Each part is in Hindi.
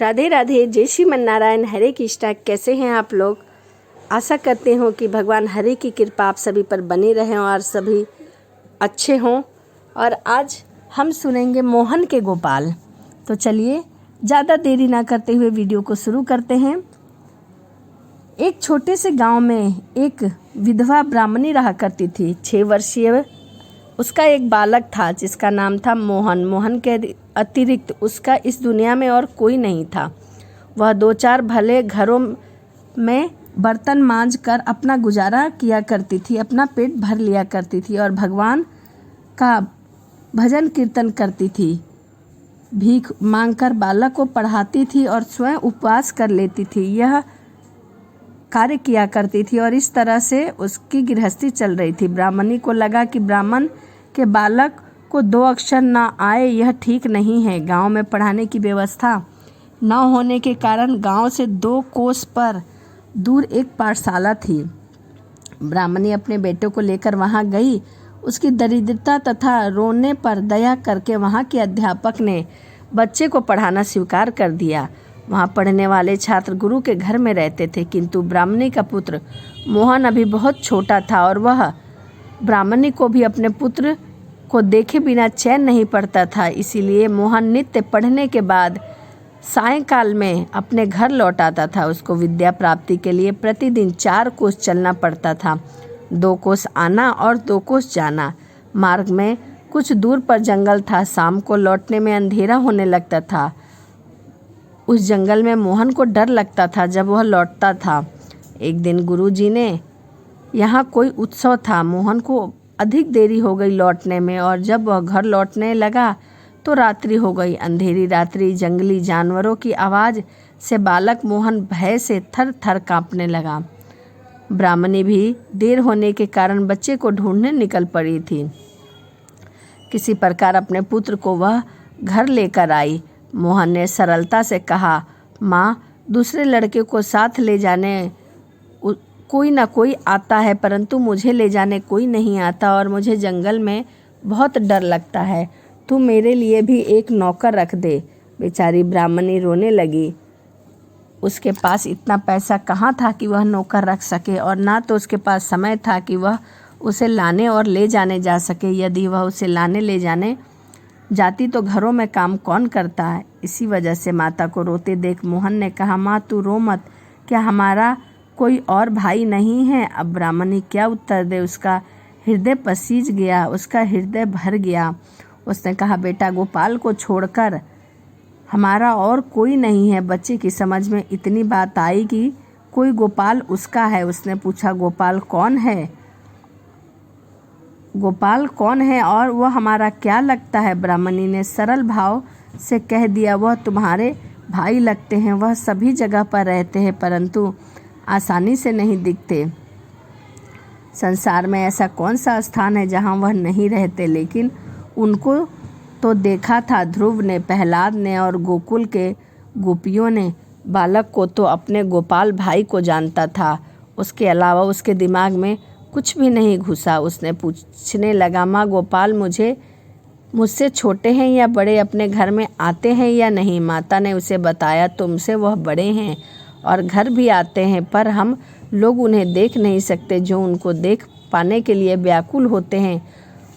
राधे राधे, जय श्रीमन नारायण, हरे कृष्णा। कैसे हैं आप लोग? आशा करते हो कि भगवान हरे की कृपा आप सभी पर बनी रहे और सभी अच्छे हों। और आज हम सुनेंगे मोहन के गोपाल। तो चलिए ज़्यादा देरी ना करते हुए वीडियो को शुरू करते हैं। एक छोटे से गांव में एक विधवा ब्राह्मणी रहा करती थी। 6 वर्षीय उसका एक बालक था जिसका नाम था मोहन। मोहन के अतिरिक्त उसका इस दुनिया में और कोई नहीं था। वह 2-4 भले घरों में बर्तन मांज कर अपना गुजारा किया करती थी, अपना पेट भर लिया करती थी और भगवान का भजन कीर्तन करती थी। भीख मांगकर बालक को पढ़ाती थी और स्वयं उपवास कर लेती थी। यह कार्य किया करती थी और इस तरह से उसकी गृहस्थी चल रही थी। ब्राह्मणी को लगा कि ब्राह्मण के बालक को 2 अक्षर ना आए यह ठीक नहीं है। गांव में पढ़ाने की व्यवस्था न होने के कारण गांव से 2 कोस पर दूर एक पाठशाला थी। ब्राह्मणी अपने बेटे को लेकर वहां गई। उसकी दरिद्रता तथा रोने पर दया करके वहां के अध्यापक ने बच्चे को पढ़ाना स्वीकार कर दिया। वहां पढ़ने वाले छात्र गुरु के घर में रहते थे, किंतु ब्राह्मणी का पुत्र मोहन अभी बहुत छोटा था और वह ब्राह्मणी को भी अपने पुत्र को देखे बिना चैन नहीं पड़ता था। इसीलिए मोहन नित्य पढ़ने के बाद सायंकाल में अपने घर लौट आता था। उसको विद्या प्राप्ति के लिए प्रतिदिन 4 कोस चलना पड़ता था, 2 कोस आना और 2 कोस जाना। मार्ग में कुछ दूर पर जंगल था। शाम को लौटने में अंधेरा होने लगता था। उस जंगल में मोहन को डर लगता था जब वह लौटता था। एक दिन गुरुजी ने यहाँ कोई उत्सव था। मोहन को अधिक देरी हो गई लौटने में और जब वह घर लौटने लगा तो रात्रि हो गई। अंधेरी रात्रि, जंगली जानवरों की आवाज़ से बालक मोहन भय से थर थर काँपने लगा। ब्राह्मणी भी देर होने के कारण बच्चे को ढूंढने निकल पड़ी थी। किसी प्रकार अपने पुत्र को वह घर लेकर आई। मोहन ने सरलता से कहा, माँ, दूसरे लड़के को साथ ले जाने कोई ना कोई आता है, परंतु मुझे ले जाने कोई नहीं आता और मुझे जंगल में बहुत डर लगता है। तू मेरे लिए भी एक नौकर रख दे। बेचारी ब्राह्मणी रोने लगी। उसके पास इतना पैसा कहाँ था कि वह नौकर रख सके और ना तो उसके पास समय था कि वह उसे लाने और ले जाने जा सके। यदि वह उसे लाने ले जाने जाती तो घरों में काम कौन करता है। इसी वजह से माता को रोते देख मोहन ने कहा, माँ तू रो मत, क्या हमारा कोई और भाई नहीं है? अब ब्राह्मणी क्या उत्तर दे। उसका हृदय पसीज गया, उसका हृदय भर गया। उसने कहा, बेटा, गोपाल को छोड़कर हमारा और कोई नहीं है। बच्चे की समझ में इतनी बात आई कि कोई गोपाल उसका है। उसने पूछा, गोपाल कौन है? गोपाल कौन है और वह हमारा क्या लगता है? ब्राह्मणी ने सरल भाव से कह दिया, वह तुम्हारे भाई लगते हैं। वह सभी जगह पर रहते हैं परंतु आसानी से नहीं दिखते। संसार में ऐसा कौन सा स्थान है जहाँ वह नहीं रहते? लेकिन उनको तो देखा था ध्रुव ने, प्रहलाद ने और गोकुल के गोपियों ने। बालक को तो अपने गोपाल भाई को जानता था, उसके अलावा उसके दिमाग में कुछ भी नहीं घुसा। उसने पूछने लगा, माँ, गोपाल मुझसे छोटे हैं या बड़े? अपने घर में आते हैं या नहीं? माता ने उसे बताया, तुमसे वह बड़े हैं और घर भी आते हैं, पर हम लोग उन्हें देख नहीं सकते। जो उनको देख पाने के लिए व्याकुल होते हैं,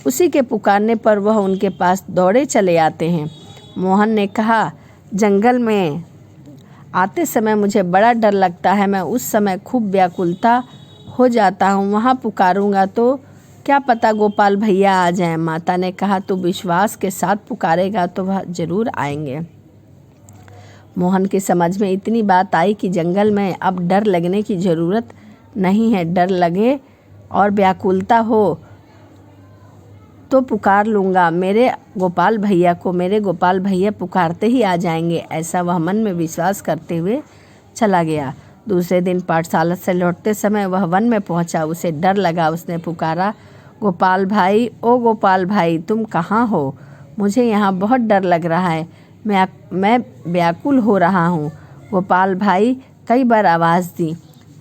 उसी के पुकारने पर वह उनके पास दौड़े चले आते हैं। मोहन ने कहा, जंगल में आते समय मुझे बड़ा डर लगता है। मैं उस समय खूब व्याकुलता हो जाता हूँ। वहाँ पुकारूंगा तो क्या पता गोपाल भैया आ जाएं। माता ने कहा, तू विश्वास के साथ पुकारेगा तो वह जरूर आएंगे। मोहन की समझ में इतनी बात आई कि जंगल में अब डर लगने की ज़रूरत नहीं है। डर लगे और व्याकुलता हो तो पुकार लूँगा मेरे गोपाल भैया को। मेरे गोपाल भैया पुकारते ही आ जाएंगे। ऐसा वह मन में विश्वास करते हुए चला गया। दूसरे दिन पाठशाला से लौटते समय वह वन में पहुंचा। उसे डर लगा। उसने पुकारा, गोपाल भाई, ओ गोपाल भाई, तुम कहाँ हो? मुझे यहाँ बहुत डर लग रहा है। मैं व्याकुल हो रहा हूँ। गोपाल भाई कई बार आवाज़ दी।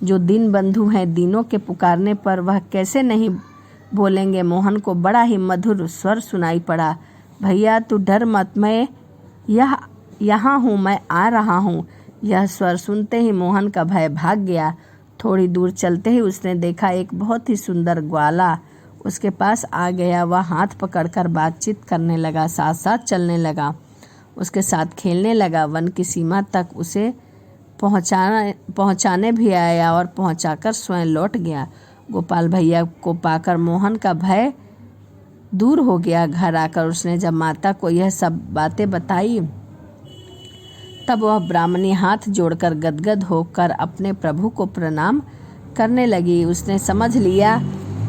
जो दीन बंधु हैं, दीनों के पुकारने पर वह कैसे नहीं बोलेंगे? मोहन को बड़ा ही मधुर स्वर सुनाई पड़ा, भैया तू डर मत, मैं यह यहाँ हूँ, मैं आ रहा हूँ। यह स्वर सुनते ही मोहन का भय भाग गया। थोड़ी दूर चलते ही उसने देखा एक बहुत ही सुंदर ग्वाला उसके पास आ गया। वह हाथ पकड़कर बातचीत करने लगा, साथ साथ चलने लगा, उसके साथ खेलने लगा। वन की सीमा तक उसे पहुंचाने भी आया और पहुंचाकर स्वयं लौट गया। गोपाल भैया को पाकर मोहन का भय दूर हो गया। घर आकर उसने जब माता को यह सब बातें बताई तब वह ब्राह्मणी हाथ जोड़कर गदगद होकर अपने प्रभु को प्रणाम करने लगी। उसने समझ लिया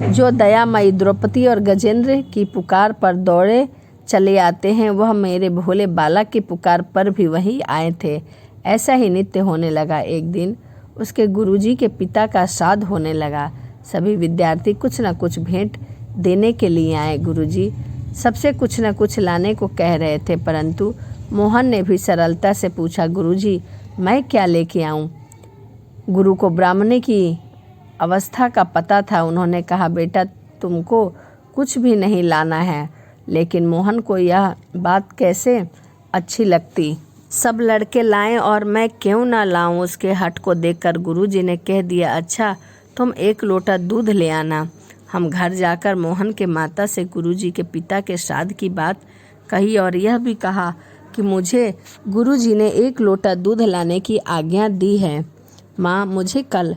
जो दयामयी द्रौपदी और गजेंद्र की पुकार पर दौड़े चले आते हैं, वह मेरे भोले बालक की पुकार पर भी वही आए थे। ऐसा ही नित्य होने लगा। एक दिन उसके गुरुजी के पिता का श्राद्ध होने लगा। सभी विद्यार्थी कुछ न कुछ भेंट देने के लिए आए। गुरुजी सबसे कुछ न कुछ लाने को कह रहे थे, परंतु मोहन ने भी सरलता से पूछा, गुरुजी मैं क्या लेके आऊं? गुरु को ब्राह्मणी की अवस्था का पता था। उन्होंने कहा, बेटा तुमको कुछ भी नहीं लाना है। लेकिन मोहन को यह बात कैसे अच्छी लगती। सब लड़के लाएं और मैं क्यों ना लाऊं? उसके हट को देखकर गुरुजी ने कह दिया, अच्छा तुम 1 लोटा दूध ले आना। हम घर जाकर मोहन के माता से गुरुजी के पिता के श्राद्ध की बात कही और यह भी कहा कि मुझे गुरुजी ने 1 लोटा दूध लाने की आज्ञा दी है। माँ मुझे कल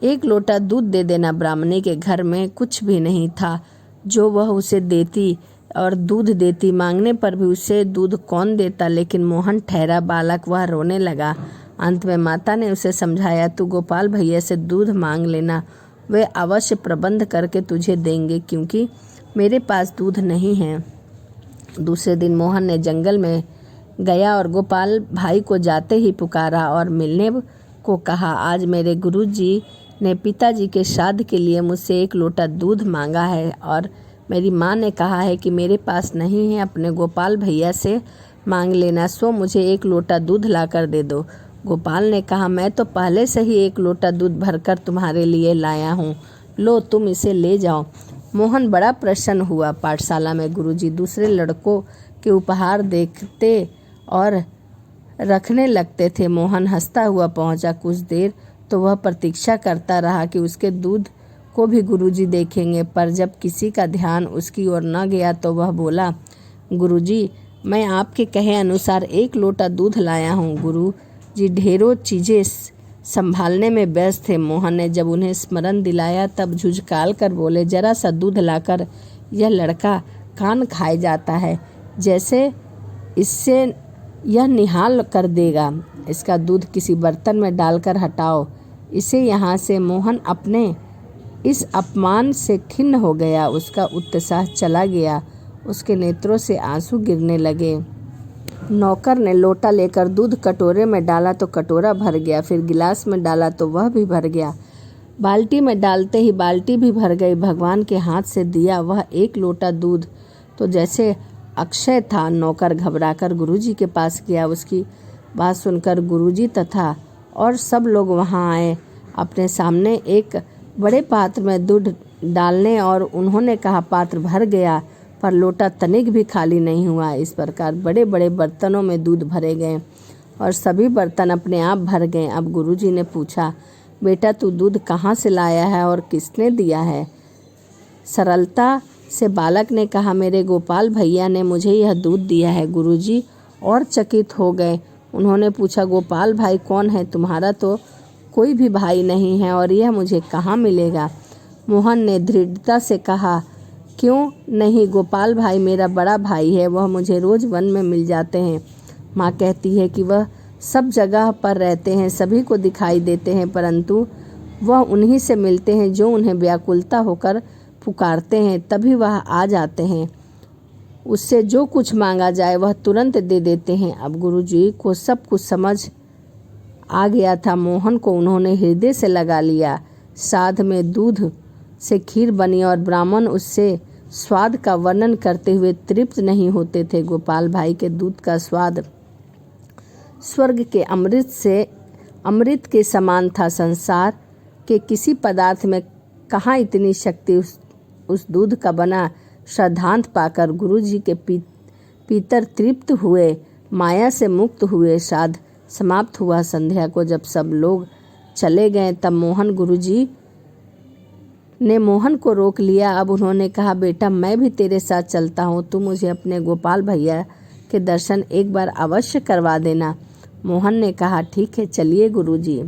1 लोटा दूध दे देना। ब्राह्मणी के घर में कुछ भी नहीं था जो वह उसे देती और दूध देती। मांगने पर भी उसे दूध कौन देता। लेकिन मोहन ठहरा बालक, वह रोने लगा। अंत में माता ने उसे समझाया, तू गोपाल भैया से दूध मांग लेना, वे अवश्य प्रबंध करके तुझे देंगे, क्योंकि मेरे पास दूध नहीं है। दूसरे दिन मोहन ने जंगल में गया और गोपाल भाई को जाते ही पुकारा और मिलने को कहा। आज मेरे गुरुजी ने पिताजी के श्राद्ध के लिए मुझसे 1 लोटा दूध मांगा है और मेरी माँ ने कहा है कि मेरे पास नहीं है, अपने गोपाल भैया से मांग लेना, सो मुझे 1 लोटा दूध ला कर दे दो। गोपाल ने कहा, मैं तो पहले से ही 1 लोटा दूध भरकर तुम्हारे लिए लाया हूँ, लो तुम इसे ले जाओ। मोहन बड़ा प्रसन्न हुआ। पाठशाला में गुरुजी दूसरे लड़कों के उपहार देखते और रखने लगते थे। मोहन हंसता हुआ पहुंचा। कुछ देर तो वह प्रतीक्षा करता रहा कि उसके दूध को भी गुरुजी देखेंगे, पर जब किसी का ध्यान उसकी ओर न गया तो वह बोला, गुरुजी मैं आपके कहे अनुसार 1 लोटा दूध लाया हूँ। गुरुजी ढेरों चीज़ें संभालने में व्यस्त थे। मोहन ने जब उन्हें स्मरण दिलाया तब झुझकाल कर बोले, जरा सा दूध लाकर, यह लड़का कान खाए जाता है, जैसे इससे यह निहाल कर देगा। इसका दूध किसी बर्तन में डालकर हटाओ इसे यहाँ से। मोहन अपने इस अपमान से खिन्न हो गया। उसका उत्साह चला गया, उसके नेत्रों से आंसू गिरने लगे। नौकर ने लोटा लेकर दूध कटोरे में डाला तो कटोरा भर गया, फिर गिलास में डाला तो वह भी भर गया, बाल्टी में डालते ही बाल्टी भी भर गई। भगवान के हाथ से दिया वह 1 लोटा दूध तो जैसे अक्षय था। नौकर घबराकर गुरुजी के पास गया। उसकी बात सुनकर गुरुजी तथा और सब लोग वहां आए। अपने सामने एक बड़े पात्र में दूध डालने और उन्होंने कहा, पात्र भर गया पर लोटा तनिक भी खाली नहीं हुआ। इस प्रकार बड़े बड़े बर्तनों में दूध भरे गए और सभी बर्तन अपने आप भर गए। अब गुरुजी ने पूछा, बेटा तू दूध कहाँ से लाया है और किसने दिया है? सरलता से बालक ने कहा, मेरे गोपाल भैया ने मुझे यह दूध दिया है। गुरुजी और चकित हो गए। उन्होंने पूछा, गोपाल भाई कौन है? तुम्हारा तो कोई भी भाई नहीं है और यह मुझे कहाँ मिलेगा? मोहन ने दृढ़ता से कहा, क्यों नहीं, गोपाल भाई मेरा बड़ा भाई है, वह मुझे रोज वन में मिल जाते हैं। माँ कहती है कि वह सब जगह पर रहते हैं, सभी को दिखाई देते हैं, परंतु वह उन्हीं से मिलते हैं जो उन्हें व्याकुलता होकर पुकारते हैं, तभी वह आ जाते हैं। उससे जो कुछ मांगा जाए वह तुरंत दे देते हैं। अब गुरुजी को सब कुछ समझ आ गया था। मोहन को उन्होंने हृदय से लगा लिया। श्राद्ध में दूध से खीर बनी और ब्राह्मण उससे स्वाद का वर्णन करते हुए तृप्त नहीं होते थे। गोपाल भाई के दूध का स्वाद स्वर्ग के अमृत के समान था। संसार के किसी पदार्थ में कहाँ इतनी शक्ति उस दूध का बना। श्रद्धांत पाकर गुरुजी के पीतर तृप्त हुए। माया से मुक्त हुए। श्राद्ध समाप्त हुआ। संध्या को जब सब लोग चले गए तब मोहन गुरुजी ने मोहन को रोक लिया। अब उन्होंने कहा, बेटा मैं भी तेरे साथ चलता हूँ, तू मुझे अपने गोपाल भैया के दर्शन एक बार अवश्य करवा देना। मोहन ने कहा, ठीक है, चलिए गुरुजी।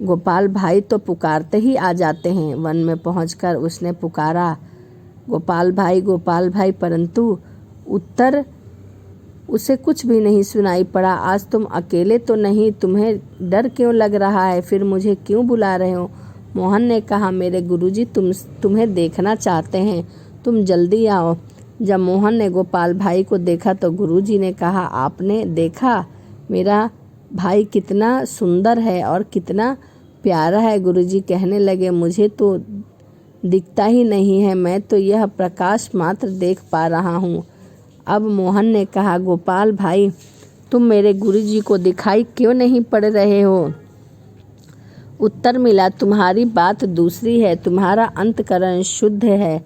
गोपाल भाई तो पुकारते ही आ जाते हैं। वन में पहुंचकर उसने पुकारा, गोपाल भाई, परंतु उत्तर उसे कुछ भी नहीं सुनाई पड़ा। आज तुम अकेले तो नहीं, तुम्हें डर क्यों लग रहा है? फिर मुझे क्यों बुला रहे हो? मोहन ने कहा, मेरे गुरुजी तुम्हें देखना चाहते हैं, तुम जल्दी आओ। जब मोहन ने गोपाल भाई को देखा तो गुरुजी ने कहा, आपने देखा मेरा भाई कितना सुंदर है और कितना प्यारा है? गुरुजी कहने लगे, मुझे तो दिखता ही नहीं है, मैं तो यह प्रकाश मात्र देख पा रहा हूँ। अब मोहन ने कहा, गोपाल भाई, तुम मेरे गुरुजी को दिखाई क्यों नहीं पड़ रहे हो? उत्तर मिला, तुम्हारी बात दूसरी है, तुम्हारा अंतकरण शुद्ध है,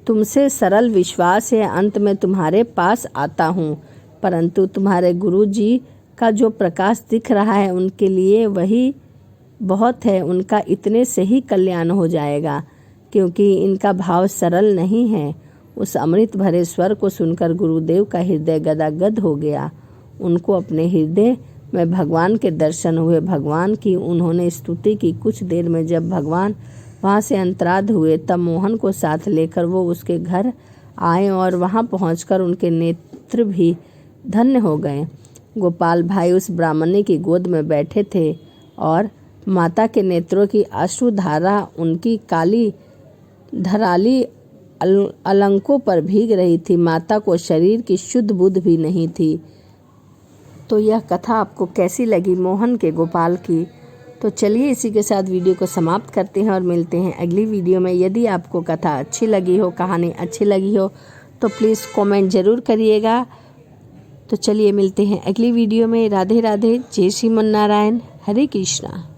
तुमसे सरल विश्वास है, अंत में तुम्हारे पास आता हूँ। परंतु तुम्हारे गुरुजी का जो प्रकाश दिख रहा है उनके लिए वही बहुत है, उनका इतने से ही कल्याण हो जाएगा, क्योंकि इनका भाव सरल नहीं है। उस अमृत भरे स्वर को सुनकर गुरुदेव का हृदय गदागद हो गया। उनको अपने हृदय में भगवान के दर्शन हुए। भगवान की उन्होंने स्तुति की। कुछ देर में जब भगवान वहाँ से अंतराध हुए तब मोहन को साथ लेकर वो उसके घर आए और वहाँ पहुँचकर उनके नेत्र भी धन्य हो गए। गोपाल भाई उस ब्राह्मणी की गोद में बैठे थे और माता के नेत्रों की अश्रुधारा उनकी काली धराली अलंकों पर भीग रही थी। माता को शरीर की शुद्ध बुद्ध भी नहीं थी। तो यह कथा आपको कैसी लगी मोहन के गोपाल की? तो चलिए इसी के साथ वीडियो को समाप्त करते हैं और मिलते हैं अगली वीडियो में। यदि आपको कथा अच्छी लगी हो, कहानी अच्छी लगी हो तो प्लीज़ कमेंट ज़रूर करिएगा। तो चलिए मिलते हैं अगली वीडियो में। राधे राधे, जय श्रीमन नारायण, हरे कृष्णा।